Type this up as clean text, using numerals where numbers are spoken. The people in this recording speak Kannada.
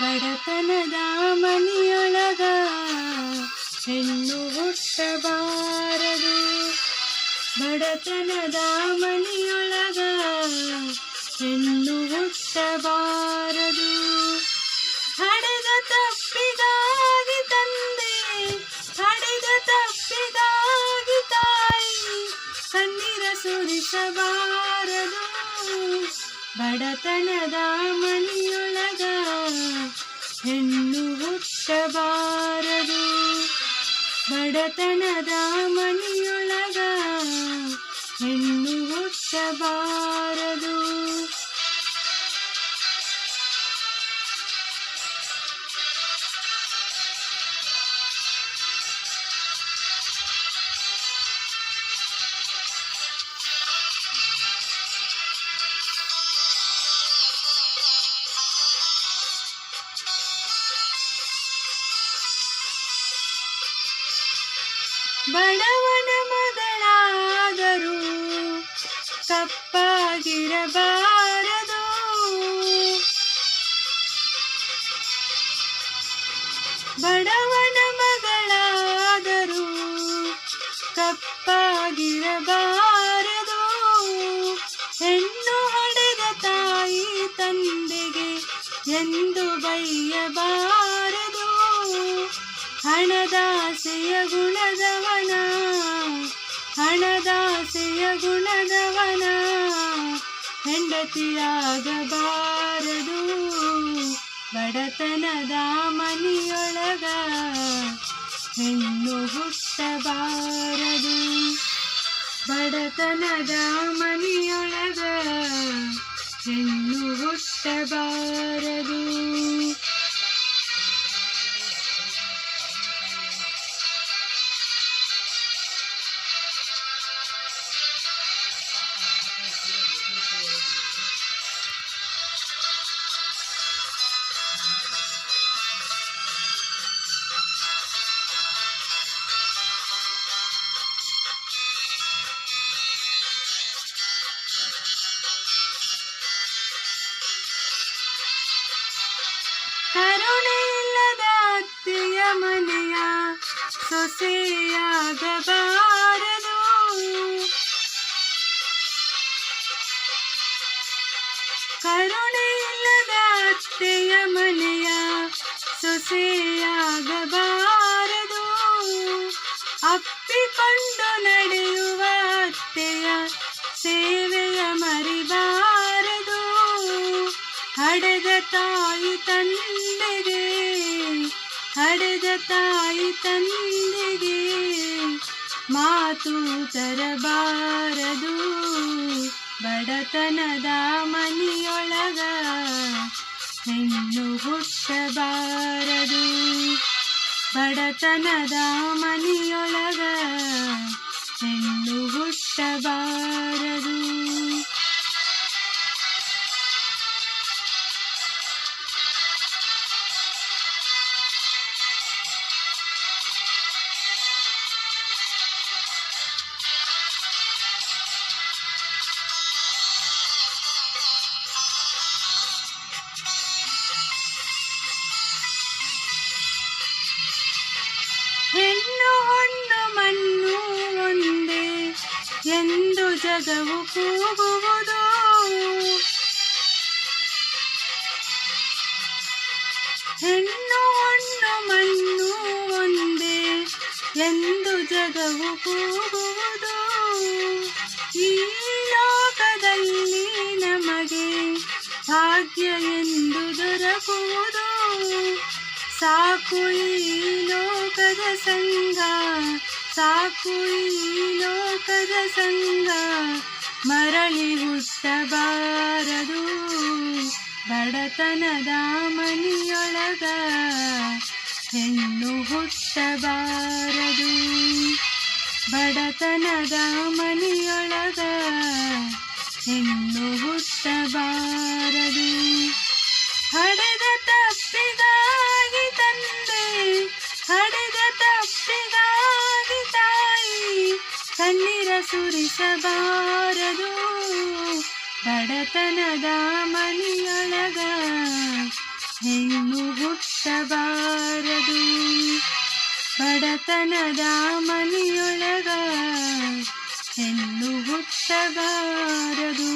ಬಡತನದ ಮನೆಯೊಳಗ ಹೆಣ್ಣು ಹುಟ್ಟಬಾರದು. ಬಡತನದ ಮನೆಯೊಳಗ ಹೆಣ್ಣು ಹುಟ್ಟಬಾರದು. ಹಡೆದ ತಪ್ಪಿಗಾಗಿ ತಂದೆ, ಹಡೆದ ತಪ್ಪಿಗಾಗಿ ತಾಯಿ ಕಣ್ಣೀರ ಸುರಿಸಬಾರದು. ಬಡತನದ ಮನೆಯೊಳಗ ಹೆಣ್ಣು ಹುಟ್ಟಬಾರದು. ಬಡತನದ ಮನೆಯೊಳಗ ಹೆಣ್ಣು ಹುಟ್ಟಬಾರದು. ಬಡವನ ಮಗಳಾದರೂ ಕಪ್ಪಾಗಿರಬಾರದು. ಬಡವನ ಮಗಳಾದರೂ ಕಪ್ಪಾಗಿರಬಾರದು. ಹೆಣ್ಣು ಹಡೆದ ತಾಯಿ ತಂದೆಗೆ ಎಂದು ಬೈಯಬಾರದು. ಹಣದಾಸೆಯ ಗುಣದವನ, ಹಣದಾಸೆಯ ಗುಣದವನ ಹೆಂಡತಿಯಾಗಬಾರದು. ಬಡತನದ ಮನೆಯೊಳಗ ಹೆಣ್ಣು ಹುಟ್ಟಬಾರದು. ಬಡತನದ ಮನೆಯೊಳಗ ಹೆಣ್ಣು ಹುಟ್ಟಬಾರದು. ಕರುಣೆ ಇಲ್ಲದ ಅತ್ತೆಯ ಮನೆಯ ಸೊಸೆಯಾಗಬಾರದು. ಕರುಣೆ ಇಲ್ಲದ ಅತ್ತೆಯ ಮನೆಯ ಸೊಸೆಯಾಗಬಾರದು. ಅಪ್ಪಿಕೊಂಡು ನಡೆಯುವ ಅತ್ತೆಯ ಸೇವೆಯ ಮರಿಬಾರದು. ಹಡೆದ ತಾಯಿ ತಂದೆಗೆ, ಹಡೆದ ತಾಯಿ ತಂದೆಗೆ ಮಾತು ತರಬಾರದು. ಬಡತನದ ಮನೆಯೊಳಗ ಹೆಣ್ಣು ಹುಟ್ಟಬಾರದು. ಬಡತನದ ಮನೆಯೊಳಗ ಹೆಣ್ಣು ಹುಟ್ಟಬಾರದು. ಹೆಣ್ಣು ಹೊನ್ನು ಮಣ್ಣು ಒಂದೇ ಎಂದು ಜಗವು ಕೂಗುವುದು. ಹೆಣ್ಣು ಹೊನ್ನು ಮಣ್ಣು ಒಂದೇ ಎಂದು ಜಗವು ಕೂಗುವುದು. ಈ ಲೋಕದಲ್ಲಿ ನಮಗೆ ಭಾಗ್ಯ ಎಂದು ದೊರಕುವುದು. ಸಾಕು ಈ ಲೋಕದ ಸಂಗ, ಸಾಕು ಈ ಲೋಕದ ಸಂಗ, ಮರಳಿ ಹುಟ್ಟಬಾರದು. ಬಡತನದ ಮನೆಯೊಳಗ ಹೆಣ್ಣು ಹುಟ್ಟಬಾರದು. ಬಡತನದ ಮನೆಯೊಳಗ ಹೆಣ್ಣು ಹುಟ್ಟಬಾರದು. ಹಡೆದ ತಪ್ಪಿಗಾಗಿ ತಂದೆ, ಹಡೆದ ತಪ್ಪಿಗಾಗಿ ತಾಯಿ ಕಣ್ಣೀರ ಸುರಿಸಬಾರದು. ಬಡತನದ ಮನೆಯೊಳಗ ಹೆಣ್ಣು ಹುಟ್ಟಬಾರದು. ಬಡತನದ ಮನೆಯೊಳಗ ಹೆಣ್ಣು ಹುಟ್ಟಬಾರದು.